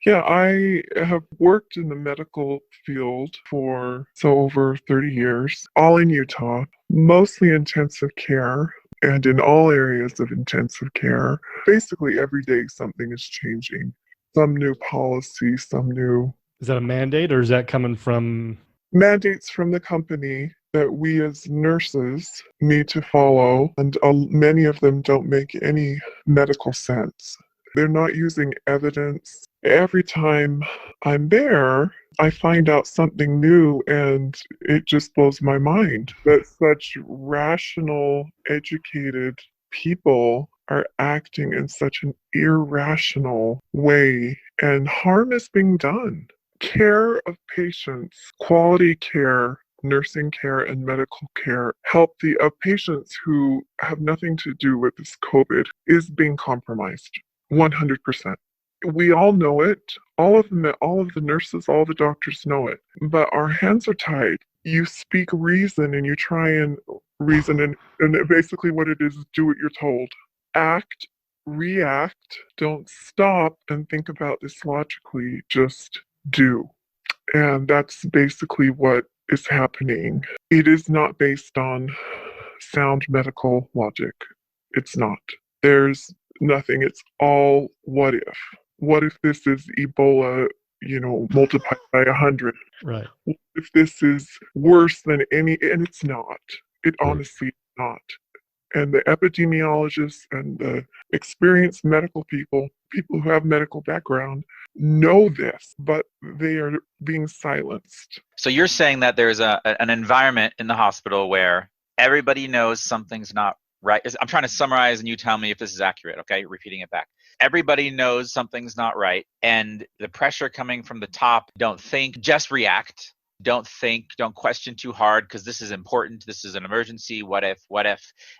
Yeah, I have worked in the medical field for over 30 years, all in Utah, mostly intensive care and in all areas of intensive care. Basically, every day something is changing. Some new policy, some new Is that a mandate or is that coming from? mandates from the company that we as nurses need to follow, and many of them don't make any medical sense. They're not using evidence. Every time I'm there, I find out something new, and it just blows my mind that such rational, educated people are acting in such an irrational way, and harm is being done. Care of patients, quality care, nursing care, and medical care, healthy of patients who have nothing to do with this COVID is being compromised 100%. We all know it. All of them, all of the nurses, all the doctors know it. But our hands are tied. You speak reason and you try and reason, and basically what it is do what you're told. Act, react, don't stop and think about this logically. Just do. And that's basically what is happening. It is not based on sound medical logic. It's not. There's nothing. It's all what if. What if this is Ebola, multiplied by 100? Right. What if this is worse than any? And it's not. It honestly is not. And the epidemiologists and the experienced medical people who have medical background, know this, but they are being silenced. So you're saying that there's an environment in the hospital where everybody knows something's not right. I'm trying to summarize and you tell me if this is accurate, okay? Repeating it back. Everybody knows something's not right, and the pressure coming from the top, don't think, just react. Don't think, don't question too hard because this is important. This is an emergency. What if?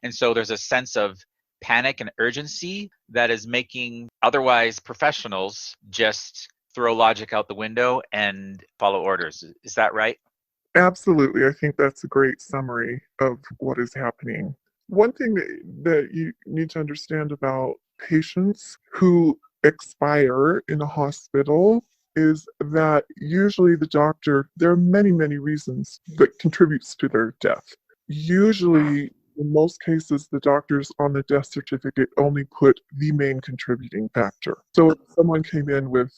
And so there's a sense of panic and urgency that is making otherwise professionals just throw logic out the window and follow orders. Is that right? Absolutely. I think that's a great summary of what is happening. One thing that you need to understand about patients who expire in a hospital is that usually the doctor, there are many, many reasons that contributes to their death. Usually, in most cases, the doctors on the death certificate only put the main contributing factor. So if someone came in with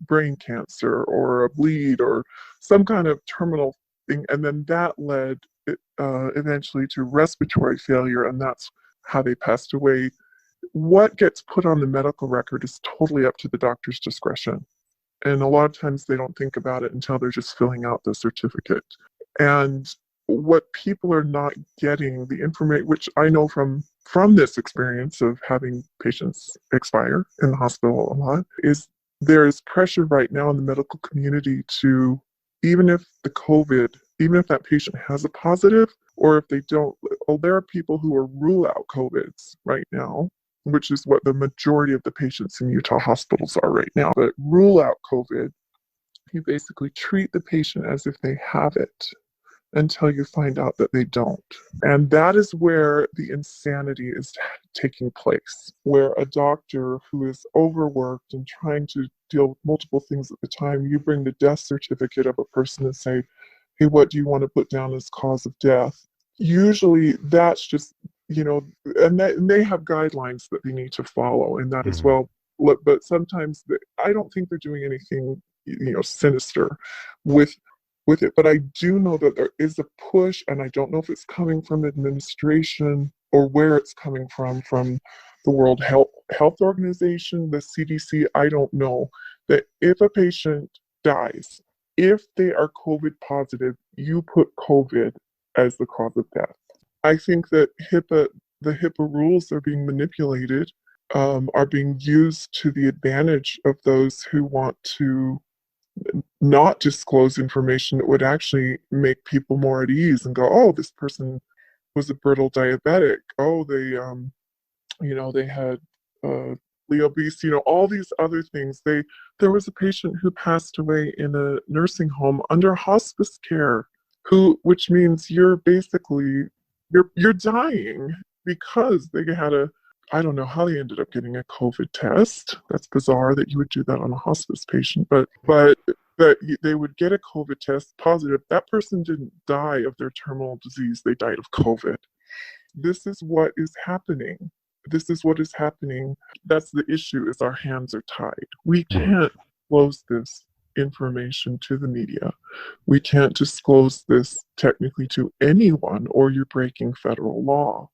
brain cancer or a bleed or some kind of terminal thing, and then that led eventually to respiratory failure, and that's how they passed away. What gets put on the medical record is totally up to the doctor's discretion. And a lot of times they don't think about it until they're just filling out the certificate. And what people are not getting, the information, which I know from this experience of having patients expire in the hospital a lot, is there is pressure right now in the medical community to, even if that patient has a positive, or if they don't, there are people who are rule out COVIDs right now, which is what the majority of the patients in Utah hospitals are right now. But rule out COVID, you basically treat the patient as if they have it until you find out that they don't. And that is where the insanity is taking place, where a doctor who is overworked and trying to deal with multiple things at the time, you bring the death certificate of a person and say, hey, what do you want to put down as cause of death? Usually that's just, and they have guidelines that they need to follow, and that as well. But sometimes I don't think they're doing anything, sinister with it. But I do know that there is a push, and I don't know if it's coming from administration or where it's coming from the World Health Organization, the CDC. I don't know, that if a patient dies, if they are COVID positive, you put COVID as the cause of death. I think that the HIPAA rules are being manipulated, are being used to the advantage of those who want to not disclose information that would actually make people more at ease and go, oh, this person was a brittle diabetic. Oh, they had obese, all these other things. There was a patient who passed away in a nursing home under hospice care, which means you're basically you're dying because they had a I don't know how they ended up getting a COVID test. That's bizarre that you would do that on a hospice patient, but that they would get a COVID test positive. That person didn't die of their terminal disease. They died of COVID. This is what is happening. This is what is happening. That's the issue, is our hands are tied. We can't disclose this information to the media. We can't disclose this technically to anyone, or you're breaking federal law.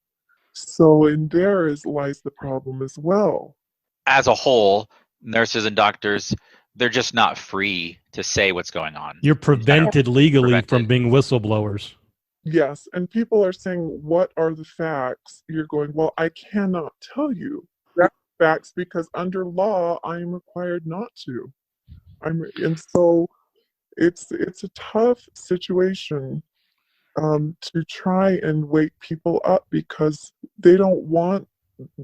So in there lies the problem as well. As a whole, nurses and doctors, they're just not free to say what's going on. You're prevented legally from prevented. being whistleblowers. Yes, and people are saying, what are the facts? You're going, well, I cannot tell you facts because under law, I am required not to. And so it's a tough situation to try and wake people up, because they want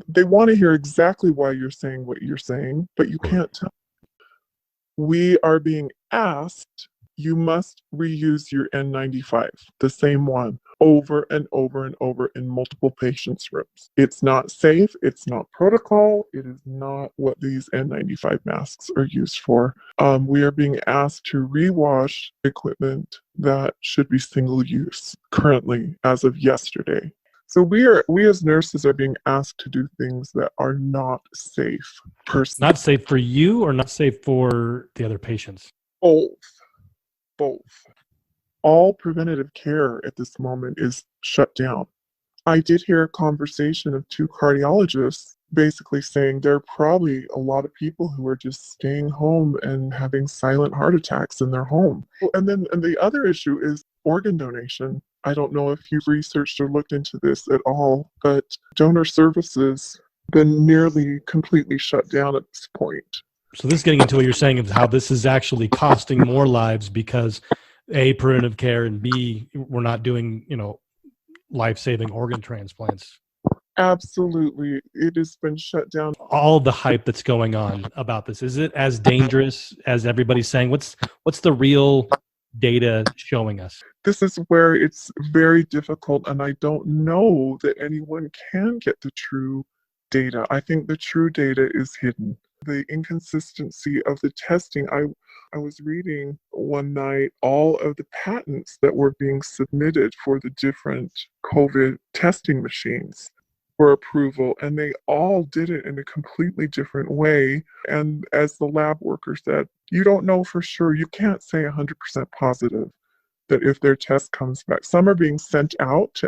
to hear exactly why you're saying what you're saying, but you can't tell. We are being asked, you must reuse your N95, the same one, over and over and over in multiple patients' rooms. It's not safe. It's not protocol. It is not what these N95 masks are used for. We are being asked to rewash equipment that should be single use currently, as of yesterday. So we as nurses are being asked to do things that are not safe. Not safe for you, or not safe for the other patients? Both. All preventative care at this moment is shut down. I did hear a conversation of two cardiologists basically saying there are probably a lot of people who are just staying home and having silent heart attacks in their home. And the other issue is organ donation. I don't know if you've researched or looked into this at all, but donor services been nearly completely shut down at this point. So this is getting into what you're saying of how this is actually costing more lives because A, preventative care, and B, we're not doing, life-saving organ transplants. Absolutely. It has been shut down. All the hype that's going on about this, is it as dangerous as everybody's saying? What's the real data showing us? This is where it's very difficult, and I don't know that anyone can get the true data. I think the true data is hidden. The inconsistency of the testing. I was reading one night all of the patents that were being submitted for the different COVID testing machines for approval, and they all did it in a completely different way. And as the lab worker said, you don't know for sure. You can't say 100% positive that if their test comes back. Some are being sent out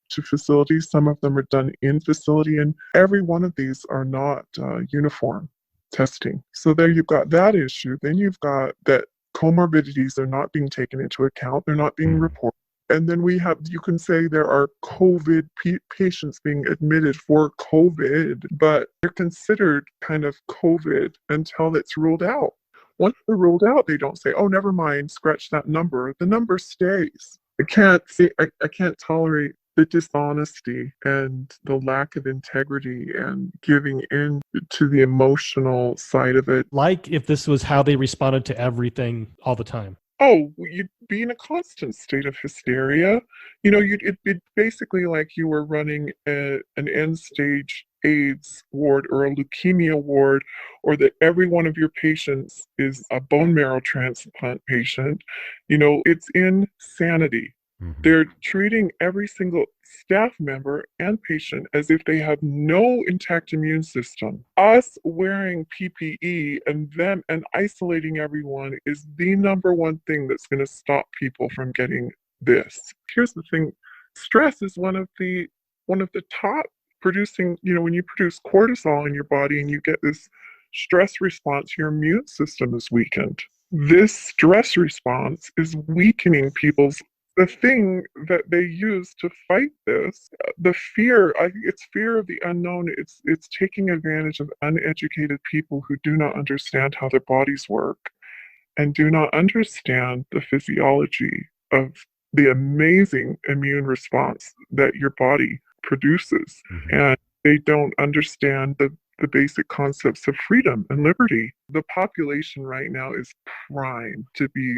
to facilities. Some of them are done in facility, and every one of these are not uniform testing. So there you've got that issue. Then you've got that comorbidities are not being taken into account. They're not being reported. And then you can say there are COVID patients being admitted for COVID, but they're considered kind of COVID until it's ruled out. Once they're ruled out, they don't say, oh, never mind, scratch that number. The number stays. I can't tolerate the dishonesty and the lack of integrity and giving in to the emotional side of it. Like if this was how they responded to everything all the time. Oh, you'd be in a constant state of hysteria. It'd be basically like you were running an end-stage AIDS ward or a leukemia ward, or that every one of your patients is a bone marrow transplant patient. It's insanity. Mm-hmm. They're treating every single staff member and patient as if they have no intact immune system. Us wearing PPE and isolating everyone is the number one thing that's going to stop people from getting this. Here's the thing. Stress is one of the top producing, when you produce cortisol in your body and you get this stress response, your immune system is weakened. This stress response is weakening the thing that they use to fight this, the fear, it's fear of the unknown. It's taking advantage of uneducated people who do not understand how their bodies work and do not understand the physiology of the amazing immune response that your body produces. Mm-hmm. And they don't understand the basic concepts of freedom and liberty. The population right now is primed to be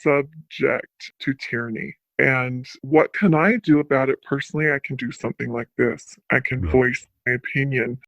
subject to tyranny. And what can I do about it personally? I can do something like this. I can voice my opinion.